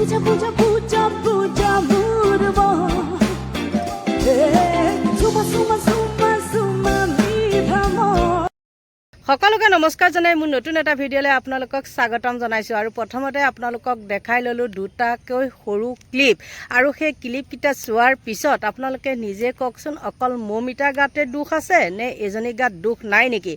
পূজা পূজা পূজা পূজা মুৰব সুমা সুমা সুমা সুমা মিধাম। সকলোকে নমস্কাৰ জনাই মোৰ নতুন এটা ভিডিঅ'লৈ আপোনালোকক স্বাগতম জনাইছোঁ। আৰু প্ৰথমতে আপোনালোকক দেখাই ল'লোঁ দুটাকৈ সৰু ক্লিপ, আৰু সেই ক্লিপকেইটা চোৱাৰ পিছত আপোনালোকে নিজে কওকচোন, অকল মৌমিতাৰ গাতে দুখ আছে নে এজনী গাত দুখ নাই নেকি?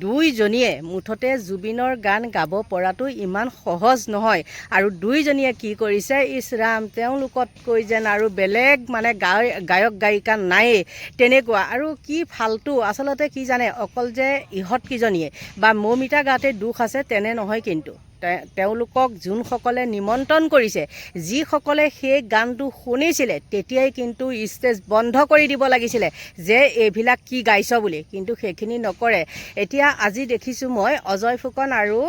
দুইজনীয়ে মুঠতে জুবিনৰ গান গাব পৰাটো ইমান সহজ নহয়। আৰু দুইজনীয়ে কি কৰিছে, ইছৰাম তেওঁলোকতকৈ যেন আৰু বেলেগ মানে গায়ক গায়িকা নায়েই তেনেকুৱা। আৰু কি ফাল্টু আচলতে কি জানে, অকল যে ইহঁতকেইজনীয়ে বা মৌমিতা গাতে দুখ আছে তেনে নহয়, কিন্তু তেওঁলোকক যোনসকলে নিমন্ত্ৰণ কৰিছে, যিসকলে সেই গানটো শুনিছিলে, তেতিয়াই কিন্তু ষ্টেজ বন্ধ কৰি দিব লাগিছিলে যে এইবিলাক কি গাইছ বুলি, কিন্তু সেইখিনি নকৰে। এতিয়া আজি দেখিছোঁ মই অজয় ফুকন আৰু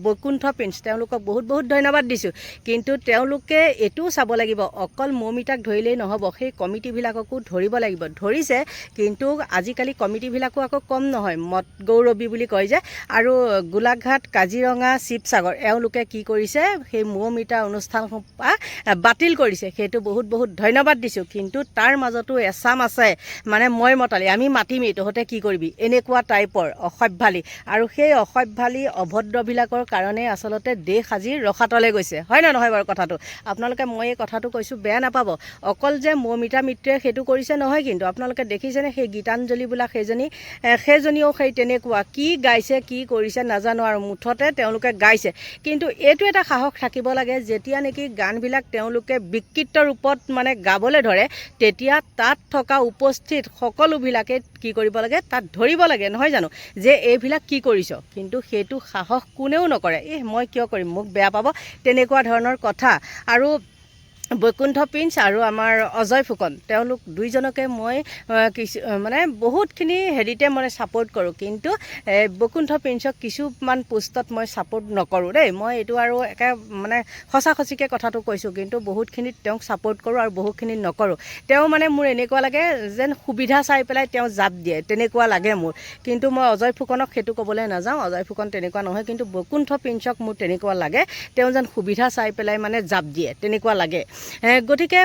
বৈকুণ্ঠ প্ৰিন্স, তেওঁলোকক বহুত বহুত ধন্যবাদ দিছোঁ। কিন্তু তেওঁলোকে এইটোও চাব লাগিব, অকল মৌমিতাক ধৰিলেই নহ'ব, সেই কমিটিবিলাককো ধৰিব লাগিব। ধৰিছে, কিন্তু আজিকালি কমিটিবিলাকো আকৌ কম নহয়, মত গৌৰৱী বুলি কয় যে। আৰু গোলাঘাট, কাজিৰঙা, শিৱসাগৰ এওঁলোকে কি কৰিছে, সেই মৌমিতা অনুষ্ঠানসোপা বাতিল কৰিছে। সেইটো বহুত বহুত ধন্যবাদ দিছোঁ। কিন্তু তাৰ মাজতো এচাম আছে মানে মই মতালি, আমি মাতিমেই, তহঁতে কি কৰিবি, এনেকুৱা টাইপৰ অসভ্যালী। আৰু সেই অসভ্যালী অভদ্ৰবিলাকৰ কাৰণে আচলতে দেশ আজি ৰসাতলে গৈছে, হয় নে নহয় বাৰু কথাটো? আপোনালোকে মই এই কথাটো কৈছোঁ, বেয়া নাপাব। অকল যে মৌমিতা মিত্ৰে সেইটো কৰিছে নহয়, কিন্তু আপোনালোকে দেখিছেনে সেই গীতাঞ্জলি বোলা সেইজনীও সেই তেনেকুৱা কি গাইছে কি কৰিছে নাজানো, আৰু মুঠতে তেওঁলোকে গাইছে। কিন্তু এইটো এটা সাহস থাকিব লাগে, যেতিয়া নেকি গানবিলাক তেওঁলোকে বিকৃত ৰূপত মানে গাবলৈ ধৰে, তেতিয়া তাত থকা উপস্থিত সকলোবিলাকে কি কৰিব লাগে, তাত ধৰিব লাগে, নহয় জানো, যে এইবিলাক কি কৰিছ। কিন্তু সেইটো সাহস কোনেও নকৰে। মই কিয় কৰিম, মোক বেয়া পাব, তেনেকুৱা ধৰণৰ কথা। আৰু বৈকুণ্ঠ প্ৰিন্স আৰু আমাৰ অজয় ফুকন, তেওঁলোক দুইজনকে মই মানে বহুতখিনি হেৰিতে মই ছাপোৰ্ট কৰোঁ। কিন্তু বৈকুণ্ঠ প্ৰিন্সক কিছুমান পোষ্টত মই ছাপোৰ্ট নকৰোঁ দেই। মই এইটো আৰু একে মানে সঁচা সঁচিকৈ কথাটো কৈছোঁ, কিন্তু বহুতখিনিত তেওঁক ছাপোৰ্ট কৰোঁ আৰু বহুতখিনিত নকৰোঁ। তেওঁ মানে মোৰ এনেকুৱা লাগে যেন সুবিধা চাই পেলাই তেওঁ জাপ দিয়ে, তেনেকুৱা লাগে মোৰ। কিন্তু মই অজয় ফুকনক সেইটো ক'বলৈ নাযাওঁ, অজয় ফুকন তেনেকুৱা নহয়। কিন্তু বৈকুণ্ঠ প্ৰিন্সক মোৰ তেনেকুৱা লাগে, তেওঁ যেন সুবিধা চাই পেলাই মানে জাপ দিয়ে, তেনেকুৱা লাগে। গতিকে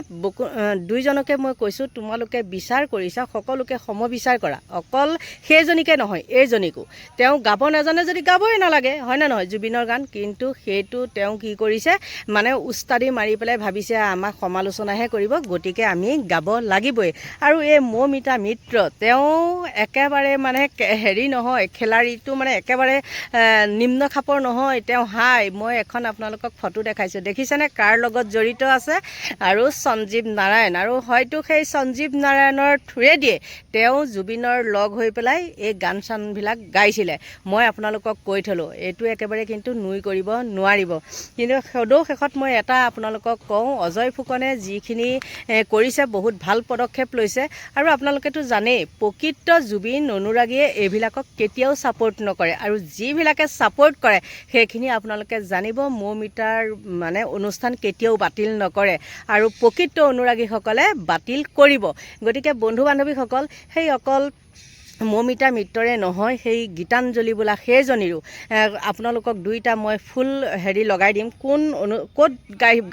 দুইজনকে মই কৈছোঁ, তোমালোকে বিচাৰ কৰিছা, সকলোকে সমবিচাৰ কৰা, অকল সেইজনীকে নহয় এইজনীকো। তেওঁ গাব নাজানে যদি গাবই নালাগে, হয় নে নহয়, জুবিনৰ গান। কিন্তু সেইটো তেওঁ কি কৰিছে, মানে উস্তাদি মাৰি পেলাই ভাবিছে আমাক সমালোচনাহে কৰিব, গতিকে আমি গাব লাগিবই। আৰু এই মৌমিতা মিত্ৰ, তেওঁ একেবাৰে মানে হেৰি নহয়, খেলাৰীটো মানে একেবাৰে নিম্ন খাপৰ নহয়, তেওঁ হাই। মই এখন আপোনালোকক ফটো দেখাইছোঁ, দেখিছেনে কাৰ লগত জড়িত আছে, আৰু সঞ্জীৱ নাৰায়ণ। আৰু হয়তো সেই সঞ্জীৱ নাৰায়ণৰ থ্ৰুৱেদিয়ে তেওঁ জুবিনৰ লগ হৈ পেলাই এই গান চানবিলাক গাইছিলে। মই আপোনালোকক কৈ থলোঁ, এইটো একেবাৰে কিন্তু নুই কৰিব নোৱাৰিব। কিন্তু সদৌ শেষত মই এটা আপোনালোকক কওঁ, অজয় ফুকনে যিখিনি কৰিছে বহুত ভাল পদক্ষেপ লৈছে। আৰু আপোনালোকেতো জানেই, প্ৰকৃত জুবিন অনুৰাগীয়ে এইবিলাকক কেতিয়াও ছাপোৰ্ট নকৰে, আৰু যিবিলাকে ছাপোৰ্ট কৰে সেইখিনি আপোনালোকে জানিব, মৌমিতাৰ মানে অনুষ্ঠান কেতিয়াও বাতিল নকৰে, আৰু প্ৰকৃত অনুৰাগীসকলে বাতিল কৰিব। গতিকে বন্ধু বান্ধৱীসকল, সেই অকল মৌমিতা মিত্ৰৰে নহয়, সেই গীতাঞ্জলি বোলা সেইজনীৰো আপোনালোকক দুইটা মই ফুল হেৰি লগাই দিম। ক'ত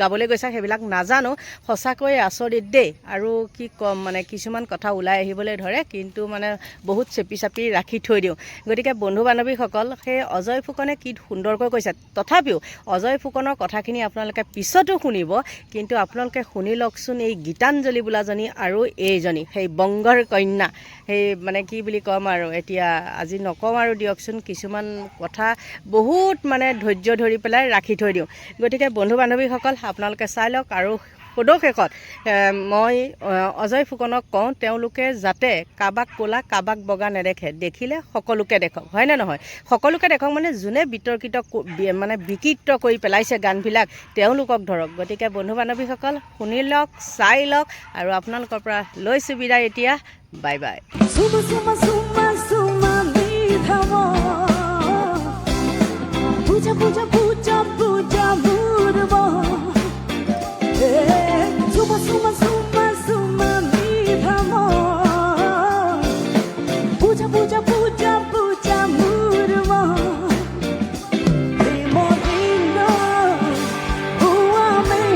গাবলৈ গৈছে সেইবিলাক নাজানো, সঁচাকৈ আচৰিত দেই। আৰু কি ক'ম, মানে কিছুমান কথা ওলাই আহিবলৈ ধৰে, কিন্তু মানে বহুত চেপি চাপি ৰাখি থৈ দিওঁ। গতিকে বন্ধু বান্ধৱীসকল, সেই অজয় ফুকনে কি সুন্দৰকৈ কৈছে, তথাপিও অজয় ফুকনৰ কথাখিনি আপোনালোকে পিছতো শুনিব, কিন্তু আপোনালোকে শুনি লওকচোন এই গীতাঞ্জলি বোলাজনী আৰু এইজনী সেই বংগৰ কন্যা, সেই মানে কি বুলি ক'ম আৰু এতিয়া আজি নকওঁ আৰু দিয়কচোন, কিছুমান কথা বহুত মানে ধৈৰ্য ধৰি পেলাই ৰাখি থৈ দিওঁ। গতিকে বন্ধু বান্ধৱীসকল, আপোনালোকে চাই লওক। আৰু সদৌ শেষত মই অজয় ফুকনক কওঁ, তেওঁলোকে যাতে কাবাক ক'লা কাবাক বগা নেদেখে, দেখিলে সকলোকে দেখক, হয়নে নহয়? সকলোকে দেখক মানে যোনে বিতৰ্কিত মানে বিকৃত কৰি পেলাইছে গানবিলাক, তেওঁলোকক ধৰক। গতিকে বন্ধু বান্ধৱীসকল, শুনি লওক, চাই লওক, আৰু আপোনালোকৰ পৰা লৈছোঁ বিদায় এতিয়া। Bye bye. সুমা সুমা সুমা সুমা মিধাম পূজা পূজা পূজা পূজা মুরব সুমা সুমা সুমা সুমা মিধাম পূজা পূজা পূজা পূজা মুরব প্রেম দিন হুয়া মে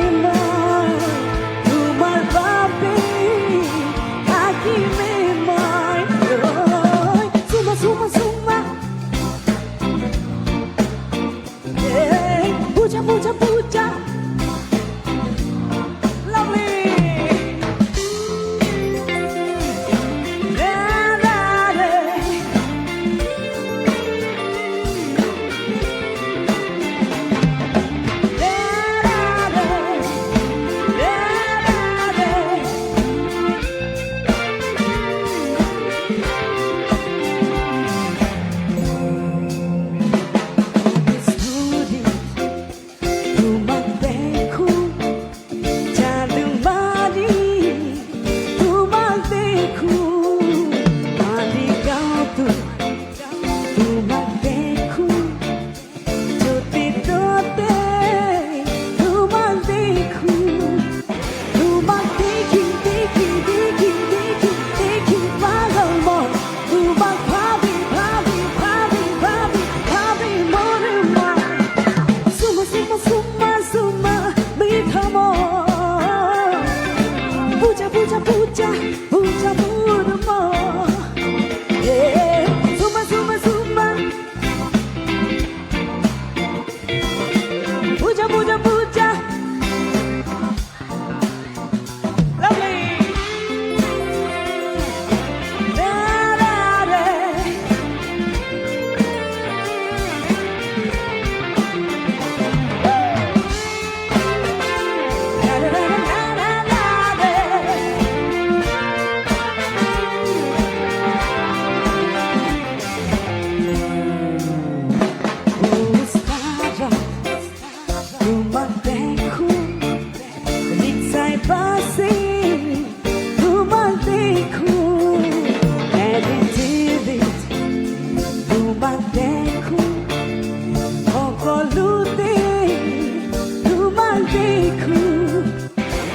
দেখো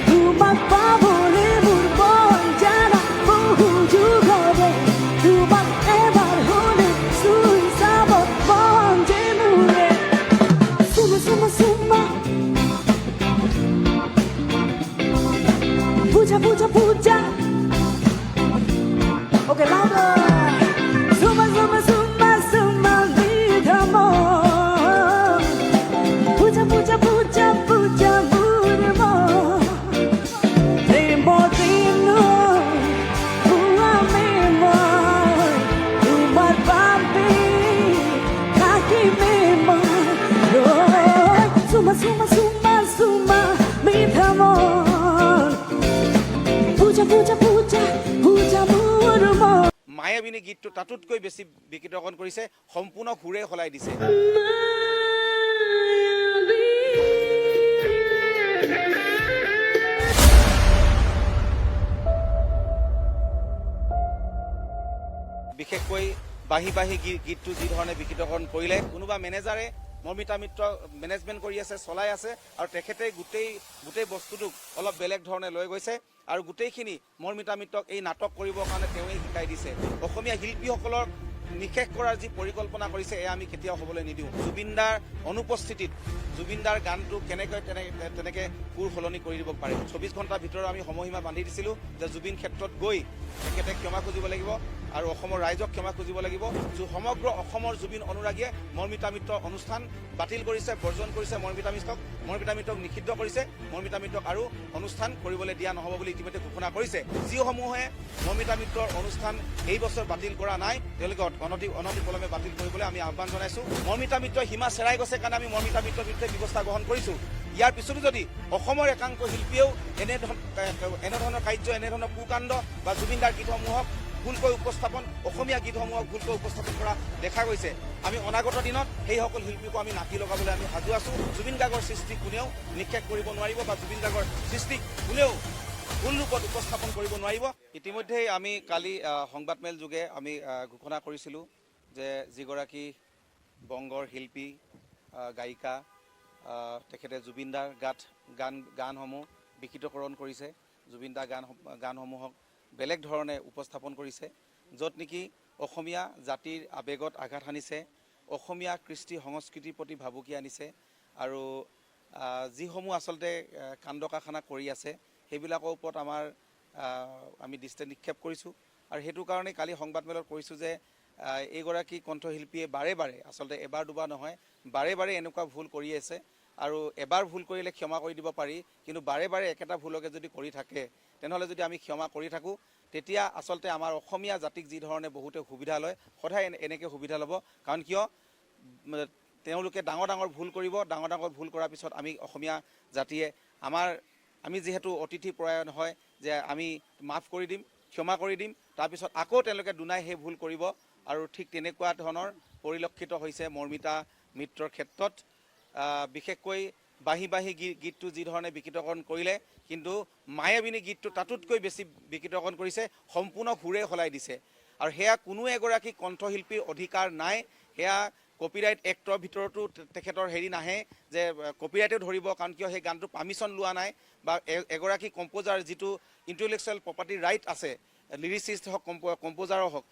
তোমাক পাবলৈ মোৰ মন জানা বহু যুগৰে তোমাক এবাৰ হ'লে চুই চাব মন যে মোৰে চুমা চুমা চুমা puja, puja, puja. Okay, louder. Zuma, zuma, zuma, zuma, with amor. Puja, puja, puja, puja, with amor. Tempo, tempo, amor. Tumar papi, kaki memor. Zuma, zuma, zuma, zuma, with amor. Puja, puja, puja, puja, মোৰ মন মায়াবিনী গীতটো তাতোতকৈ বেছি বিকৃতকৰণ কৰিছে, সম্পূৰ্ণ সুৰে সলাই দিছে। বিশেষকৈ বাহি বাহি গীতটো যি ধৰণে বিকৃতকৰণ কৰিলে, কোনোবা মেনেজাৰে মৰ্মিতা মিত্ৰ মেনেজমেণ্ট কৰি আছে, চলাই আছে, আৰু তেখেতে গোটেই বস্তুটোক অলপ বেলেগ ধৰণে লৈ গৈছে আৰু গোটেইখিনি মৰ্মিতা মিত্ৰক এই নাটক কৰিবৰ কাৰণে তেওঁৱেই শিকাই দিছে। অসমীয়া শিল্পীসকলক নিশেষ কৰাৰ যি পৰিকল্পনা কৰিছে, এয়া আমি কেতিয়াও হ'বলৈ নিদিওঁ। জুবিনদাৰ অনুপস্থিতিত জুবিনদাৰ গানটো কেনেকৈ তেনেকৈ সুৰ সলনি কৰি দিব পাৰে। 24 ঘণ্টাৰ ভিতৰত আমি সময়সীমা বান্ধি দিছিলোঁ যে জুবিন ক্ষেত্ৰত গৈ তেখেতে ক্ষমা খুজিব লাগিব আৰু অসমৰ ৰাইজক ক্ষমা খুজিব লাগিব। সমগ্ৰ অসমৰ জুবিন অনুৰাগীয়ে মৰ্মিতা মিত্ৰ অনুষ্ঠান বাতিল কৰিছে, বৰ্জন কৰিছে, মৰ্মিতা মিত্ৰক নিষিদ্ধ কৰিছে, মৰ্মিতা মিত্ৰক আৰু অনুষ্ঠান কৰিবলৈ দিয়া নহ'ব বুলি ইতিমধ্যে ঘোষণা কৰিছে। যিসমূহে মৰ্মিতা মিত্ৰৰ অনুষ্ঠান এই বছৰ বাতিল কৰা নাই, তেওঁলোকে অনতিপলমে বাতিল কৰিবলৈ আমি আহ্বান জনাইছোঁ। মৰ্মিতা মিত্ৰৰ সীমা চেৰাই গৈছে কাৰণে আমি মৰ্মিতা মিত্ৰৰ বিৰুদ্ধে ব্যৱস্থা গ্ৰহণ কৰিছোঁ। ইয়াৰ পিছতো যদি অসমৰ একাংশ শিল্পীয়েও এনেধৰণৰ কাৰ্য, এনেধৰণৰ কুকাণ্ড বা জুবিনদাৰ গীতসমূহক ভুলকৈ উপস্থাপন, অসমীয়া গীতসমূহক ভুলকৈ উপস্থাপন কৰা দেখা গৈছে, আমি অনাগত দিনত সেইসকল শিল্পীকো আমি নাতি লগাবলৈ আমি সাজু আছোঁ। জুবিন গাৰ্গৰ সৃষ্টি কোনেও নিক্ষেপ কৰিব নোৱাৰিব বা জুবিন গাৰ্গৰ সৃষ্টিক কোনেও ভুল ৰূপত উপস্থাপন কৰিব নোৱাৰিব। ইতিমধ্যেই আমি কালি সংবাদমেল যোগে আমি ঘোষণা কৰিছিলোঁ যে যিগৰাকী বংগৰ শিল্পী, গায়িকা, তেখেতে জুবিনদাৰ গানসমূহ বিকৃতকৰণ কৰিছে, জুবিনদাৰ গানসমূহক বেলেগ ধৰণে উপস্থাপন কৰিছে, য'ত নেকি অসমীয়া জাতিৰ আৱেগত আঘাত সানিছে, অসমীয়া কৃষ্টি সংস্কৃতিৰ প্ৰতি ভাবুকি আনিছে, আৰু যিসমূহ আচলতে কাণ্ড কাৰখানা কৰি আছে সেইবিলাকৰ ওপৰত আমি দৃষ্টি নিক্ষেপ কৰিছোঁ। আৰু সেইটো কাৰণেই কালি সংবাদমেলত কৈছোঁ যে এইগৰাকী কণ্ঠশিল্পীয়ে বাৰে বাৰে, আচলতে এবাৰ দুবাৰ নহয়, বাৰে বাৰে এনেকুৱা ভুল কৰি আছে, আৰু এবাৰ ভুল কৰিলে ক্ষমা কৰি দিব পাৰি, কিন্তু বাৰে বাৰে একেটা ভুলকে যদি কৰি থাকে, তেনেহ'লে যদি আমি ক্ষমা কৰি থাকোঁ, তেতিয়া আচলতে আমাৰ অসমীয়া জাতিক যি ধৰণে বহুতে সুবিধা লয়, সদায় এনেকৈ সুবিধা ল'ব। কাৰণ কিয়, তেওঁলোকে ডাঙৰ ডাঙৰ ভুল কৰিব, ডাঙৰ ডাঙৰ ভুল কৰাৰ পিছত আমি অসমীয়া জাতিয়ে আমি যিহেতু অতিথি পৰায়ণ হয়, যে আমি মাফ কৰি দিম, ক্ষমা কৰি দিম, তাৰপিছত আকৌ তেওঁলোকে দুনাই সেই ভুল কৰিব, আৰু ঠিক তেনেকুৱা ধৰণৰ পৰিলক্ষিত হৈছে মৰ্মিতা মিত্ৰৰ ক্ষেত্ৰত। বিশেষকৈ বাহি বাহি গীতটো যি ধৰণে বিকৃতকৰণ কৰিলে, কিন্তু মায়াবিনী গীতটো তাতোতকৈ বেছি বিকৃতকৰণ কৰিছে, সম্পূৰ্ণ সুৰে সলাই দিছে। আৰু সেয়া কোনো এগৰাকী কণ্ঠশিল্পীৰ অধিকাৰ নাই, সেয়া কপিৰাইট এক্টৰ ভিতৰতো তেখেতৰ হেৰি নাহে যে কপিৰাইটেও ধৰিব, কাৰণ কিয় সেই গানটো পাৰ্মিশ্যন লোৱা নাই, বা এগৰাকী কম্প'জাৰ যিটো ইণ্টেলেকচুৱেল প্ৰপাৰ্টি ৰাইট আছে, লিৰিচিষ্ট হওক, কম্প'জাৰো হওক,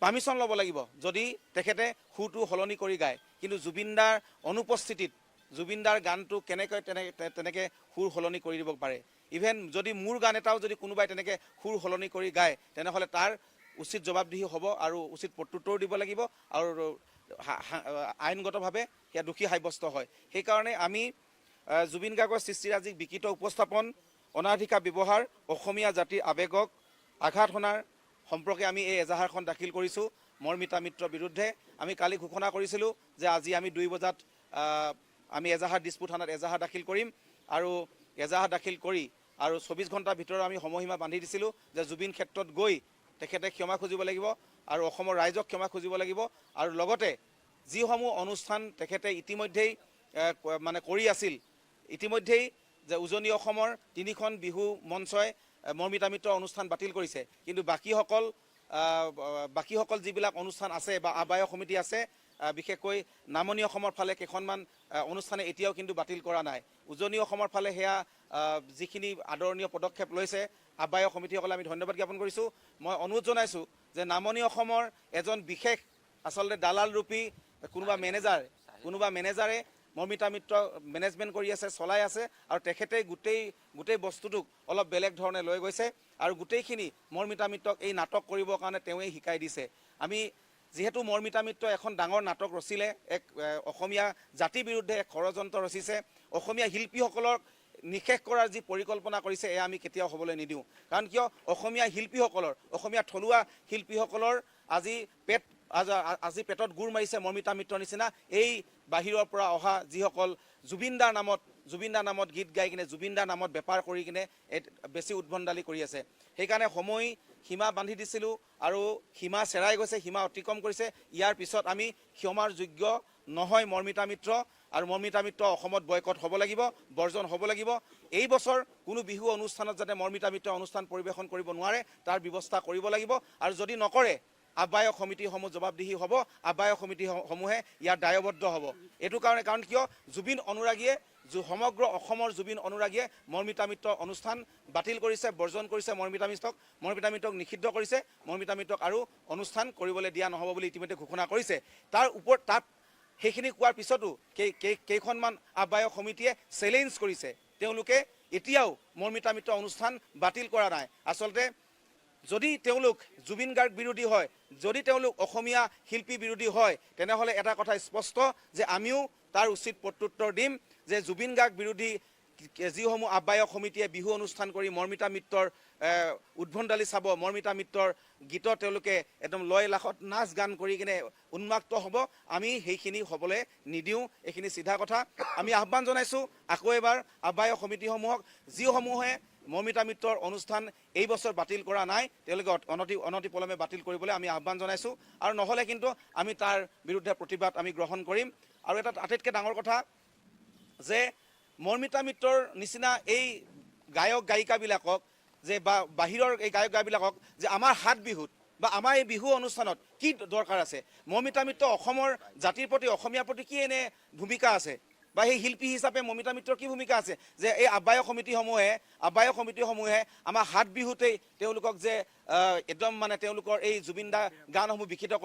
পাৰ্মিশ্যন ল'ব লাগিব যদি তেখেতে সুৰটো সলনি কৰি গায়। কিন্তু জুবিনদাৰ অনুপস্থিতিত জুবিনদাৰ গানটো কেনেকৈ তেনেকৈ সুৰ সলনি কৰি দিব পাৰে। ইভেন যদি মোৰ গান এটাও যদি কোনোবাই তেনেকৈ সুৰ সলনি কৰি গায়, তেনেহ'লে তাৰ উচিত জবাবদিহি হ'ব আৰু উচিত প্ৰত্যুত্তৰ দিব লাগিব, আৰু আইনগতভাৱে সেয়া দোষী সাব্যস্ত হয়। সেইকাৰণে আমি জুবিন গাৰ্গৰ সৃষ্টিৰাজিক বিকৃত উপস্থাপন, অনাধিকাৰ ব্যৱহাৰ, অসমীয়া জাতিৰ আৱেগক আঘাত সনাৰ সম্পৰ্কে আমি এই এজাহাৰখন দাখিল কৰিছোঁ মৰ্মিতা মিত্ৰৰ বিৰুদ্ধে। আমি কালি ঘোষণা কৰিছিলোঁ যে আজি আমি 2 বজাত আমি দিছপুৰ থানাত এজাহাৰ দাখিল কৰিম, আৰু এজাহাৰ দাখিল কৰি আৰু 24 ঘণ্টাৰ ভিতৰত আমি সময়সীমা বান্ধি দিছিলোঁ যে জুবিন ক্ষেত্ৰত গৈ তেখেতে ক্ষমা খুজিব লাগিব আৰু অসমৰ ৰাইজক ক্ষমা খুজিব লাগিব, আৰু লগতে যিসমূহ অনুষ্ঠান তেখেতে ইতিমধ্যেই কৰি আছিল, ইতিমধ্যেই যে উজনি অসমৰ 3খন বিহু মঞ্চই মৰ্মিতা মিত্ৰৰ অনুষ্ঠান বাতিল কৰিছে, কিন্তু বাকীসকল যিবিলাক অনুষ্ঠান আছে বা আহ্বায়ক সমিতি আছে, বিশেষকৈ নামনি অসমৰ ফালে কেইখনমান অনুষ্ঠানে এতিয়াও কিন্তু বাতিল কৰা নাই। উজনি অসমৰ ফালে সেয়া যিখিনি আদৰণীয় পদক্ষেপ লৈছে আহ্বায়ক সমিতিসকলে আমি ধন্যবাদ জ্ঞাপন কৰিছোঁ। মই অনুৰোধ জনাইছোঁ যে নামনি অসমৰ এজন বিশেষ আচলতে দালাল ৰূপী কোনোবা মেনেজাৰে মৰ্মিতা মিত্ৰ মেনেজমেণ্ট কৰি আছে, চলাই আছে, আৰু তেখেতে গোটেই বস্তুটোক অলপ বেলেগ ধৰণে লৈ গৈছে আৰু গোটেইখিনি মৰ্মিতা মিত্ৰক এই নাটক কৰিবৰ কাৰণে তেওঁৱেই শিকাই দিছে। আমি যিহেতু মৰ্মিতা মিত্ৰ এখন ডাঙৰ নাটক ৰচিলে, এক অসমীয়া জাতিৰ বিৰুদ্ধে এক ষড়যন্ত্ৰ ৰচিছে, অসমীয়া শিল্পীসকলক নিশেষ কৰাৰ যি পৰিকল্পনা কৰিছে এয়া আমি কেতিয়াও হ'বলৈ নিদিওঁ। কাৰণ কিয় অসমীয়া শিল্পীসকলৰ, অসমীয়া থলুৱা শিল্পীসকলৰ আজি পেটত গুৰ মাৰিছে মৰ্মিতা মিত্ৰৰ নিচিনা এই বাহিৰৰ পৰা অহা যিসকল জুবিন দাৰ নামত গীত গাই কিনে, জুবিন দাৰ নামত বেপাৰ কৰি কিনে বেছি উদ্ভণ্ডালি কৰি আছে। সেইকাৰণে সময় সীমা বান্ধি দিছিলোঁ আৰু সীমা চেৰাই গৈছে, সীমা অতিক্ৰম কৰিছে। ইয়াৰ পিছত আমি ক্ষমাৰ যোগ্য নহয় মৰ্মিতা মিত্ৰ, আৰু মৰ্মিতা মিত্ৰ অসমত বয়কট হ'ব লাগিব, বৰ্জন হ'ব লাগিব। এই বছৰ কোনো বিহু অনুষ্ঠানত যাতে মৰ্মিতা মিত্ৰ অনুষ্ঠান পৰিৱেশন কৰিব নোৱাৰে তাৰ ব্যৱস্থা কৰিব লাগিব, আৰু যদি নকৰে আহ্বায়ক সমিতিসমূহ জবাবদিহি হ'ব, আহ্বায়ক সমিতিসমূহে ইয়াৰ দায়বদ্ধ হ'ব। এইটো কাৰণ কিয় জুবিন অনুৰাগীয়ে, সমগ্ৰ অসমৰ জুবিন অনুৰাগীয়ে মৰ্মিতা মিত্ৰ অনুষ্ঠান বাতিল কৰিছে, বৰ্জন কৰিছে, মৰ্মিতা মিত্ৰক নিষিদ্ধ কৰিছে, মৰ্মিতা মিত্ৰক আৰু অনুষ্ঠান কৰিবলৈ দিয়া নহ'ব বুলি ইতিমধ্যে ঘোষণা কৰিছে। তাৰ ওপৰত সেইখিনি কোৱাৰ পিছতো কেইখনমান আহ্বায়ক সমিতিয়ে চেলেঞ্জ কৰিছে, তেওঁলোকে এতিয়াও মৰ্মিতা মিত্ৰ অনুষ্ঠান বাতিল কৰা নাই। আচলতে যদি তেওঁলোক জুবিন গাৰ্গ বিৰোধী হয়, যদি তেওঁলোক অসমীয়া শিল্পী বিৰোধী হয়, তেনেহ'লে এটা কথা স্পষ্ট যে আমিও তাৰ উচিত প্ৰত্যুত্তৰ দিম যে জুবিন গাৰ্গ বিৰোধী যিসমূহ আহ্বায়ক সমিতিয়ে বিহু অনুষ্ঠান কৰি মৰ্মিতা মিত্ৰৰ উদ্ভণ্ডালি চাব, মৰ্মিতা মিত্ৰৰ গীতত তেওঁলোকে একদম লয় লাখত নাচ গান কৰি কিনে উন্মাক্ত হ'ব, আমি সেইখিনি হ'বলৈ নিদিওঁ। এইখিনি চিধা কথা। আমি আহ্বান জনাইছোঁ আকৌ এবাৰ আহ্বায়ক সমিতিসমূহক, যিসমূহে মৰ্মিতা মিত্ৰৰ অনুষ্ঠান এই বছৰ বাতিল কৰা নাই তেওঁলোকে অনতিপলমে বাতিল কৰিবলৈ আমি আহ্বান জনাইছোঁ, আৰু নহ'লে কিন্তু আমি তাৰ বিৰুদ্ধে প্ৰতিবাদ আমি গ্ৰহণ কৰিম। আৰু এটা আটাইতকৈ ডাঙৰ কথা যে মৰ্মিতা মিত্ৰৰ নিচিনা এই গায়ক গায়িকাবিলাকক যে বা বাহিৰৰ এই গায়ক গায়িকাবিলাকক যে আমাৰ হাত বিহুত বা আমাৰ এই বিহু অনুষ্ঠানত কি দৰকাৰ আছে? মৰ্মিতা মিত্ৰ অসমৰ জাতিৰ প্ৰতি, অসমীয়াৰ প্ৰতি কি এনে ভূমিকা আছে, বা সেই শিল্পী হিচাপে মৰ্মিতা মিত্ৰৰ কি ভূমিকা আছে যে এই আহ্বায়ক সমিতিসমূহে আমাৰ হাত বিহুতেই তেওঁলোকক যে একদম তেওঁলোকৰ এই জুবিন দা গানসমূহ বিকৃত কৰে?